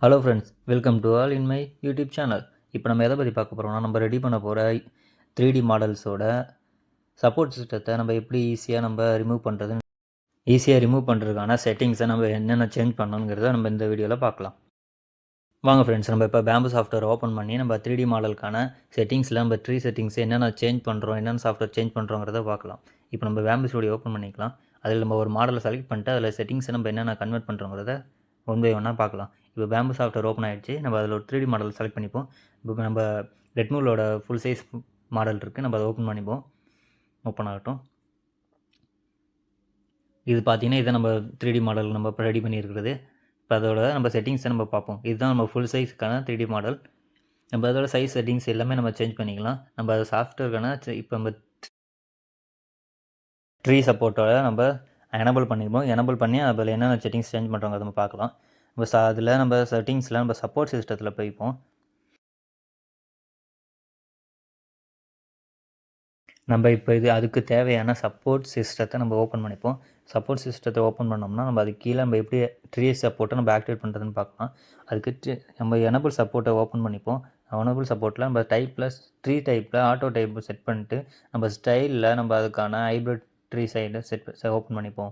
Hello friends, welcome to all in my YouTube channel. இப்போ நம்ம எதை பற்றி பார்க்க போகிறோம்னா, நம்ம ரெடி பண்ண போகிற 3D மாடல்ஸோட சப்போர்ட் சிஸ்டத்தை நம்ம எப்படி ஈஸியாக ரிமூவ் பண்ணுறதுக்கான செட்டிங்ஸை நம்ம என்னென்ன சேஞ்ச் பண்ணணுங்கிறத நம்ம இந்த வீடியோவில் பார்க்கலாம். வாங்க ஃப்ரெண்ட்ஸ், நம்ம இப்போ பேம்பு சாஃப்ட்வேர் ஓப்பன் பண்ணி நம்ம 3D மாடலுக்கான செட்டிங்ஸில் நம்ம ட்ரீ செட்டிங்ஸ் என்னென்ன சேஞ்ச் பண்ணுறோம், என்னென்ன சாஃப்ட்வேர் சேஞ்ச் பண்ணுறோங்கிறத பார்க்கலாம். இப்போ நம்ம பேம்பு ஸ்டுடியோ ஓப்பன் பண்ணிக்கலாம். அதில் நம்ம ஒரு மாடலை செலக்ட் பண்ணிட்டு அதில் செட்டிங்ஸை நம்ம என்னென்ன கன்வெர்ட் பண்ணுறோங்கிறத ஒன் பை ஒன்னாக பார்க்கலாம். இப்போ பேம்பு சாஃப்ட்வேர் ஓப்பன் ஆகிடுச்சு. நம்ம அதில் ஒரு 3D மாடல் செலக்ட் பண்ணிப்போம். இப்போ நம்ம ரெட்மூலோட ஃபுல் சைஸ் மாடல் இருக்குது. நம்ம அதை ஓப்பன் பண்ணிப்போம். ஓப்பன் ஆகட்டும். இது பார்த்தீங்கன்னா இதை நம்ம 3D மாடல் நம்ம இப்போ ரெடி பண்ணியிருக்கிறது. இப்போ அதோட நம்ம செட்டிங்ஸை நம்ம பார்ப்போம். இதுதான் நம்ம ஃபுல் சைஸ்க்கான 3D மாடல். நம்ம அதோட சைஸ் செட்டிங்ஸ் எல்லாமே நம்ம சேஞ்ச் பண்ணிக்கலாம். நம்ம அது சாஃப்ட்வேர்க்கான இப்போ நம்ம ட்ரீ சப்போர்ட்டோட நம்ம எனபிள் பண்ணிப்போம். எனபிள் பண்ணி அதில் என்னென்ன செட்டிங்ஸ் சேஞ்ச் பண்ணுறோங்க நம்ம பார்க்கலாம். இப்போ அதில் நம்ம செட்டிங்ஸில் நம்ம சப்போர்ட் சிஸ்டத்தில் போய்ப்போம். நம்ம இப்போ அதுக்கு தேவையான சப்போர்ட் சிஸ்டத்தை நம்ம ஓப்பன் பண்ணிப்போம். சப்போர்ட் சிஸ்டத்தை ஓப்பன் பண்ணோம்னா நம்ம அதுக்கு கீழே நம்ம எப்படி ட்ரீ சப்போர்ட்டை நம்ம ஆக்டிவேட் பண்ணுறதுன்னு பார்க்கலாம். அதுக்கு நம்ம எனபிள் சப்போர்ட்டை ஓப்பன் பண்ணிப்போம். எனபிள் சப்போர்ட்டில் நம்ம ட்ரீ டைப்பில் ஆட்டோ டைப் செட் பண்ணிட்டு நம்ம ஸ்டைலில் நம்ம அதுக்கான ஹைப்ரிட் ட்ரீ சைடு ஓப்பன் பண்ணிப்போம்.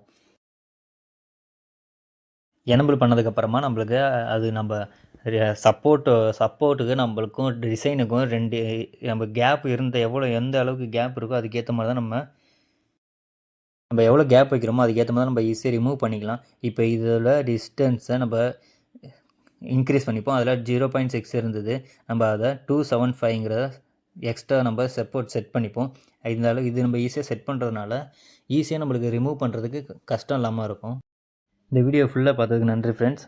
எனபிள் பண்ணதுக்கப்புறமா நம்மளுக்கு அது நம்ம சப்போர்ட்டுக்கு நம்மளுக்கும் டிசைனுக்கும் நம்ம கேப் எந்த அளவுக்கு கேப் இருக்கோ அதுக்கேற்ற மாதிரி தான் நம்ம எவ்வளோ கேப் வைக்கிறோமோ அதுக்கேற்ற மாதிரி நம்ம ஈஸியாக ரிமூவ் பண்ணிக்கலாம். இப்போ இதில் டிஸ்டன்ஸை நம்ம இன்க்ரீஸ் பண்ணிப்போம். அதில் 0.6 இருந்தது. நம்ம அதை 275 எக்ஸ்ட்ரா நம்ம சப்போர்ட் செட் பண்ணிப்போம். இருந்தாலும் இது நம்ம ஈஸியாக செட் பண்ணுறதுனால ஈஸியாக நம்மளுக்கு ரிமூவ் பண்ணுறதுக்கு கஷ்டம் இல்லாமல் இருக்கும். இந்த வீடியோ ஃபுல்லாக பார்த்ததுக்கு நன்றி ஃப்ரெண்ட்ஸ்.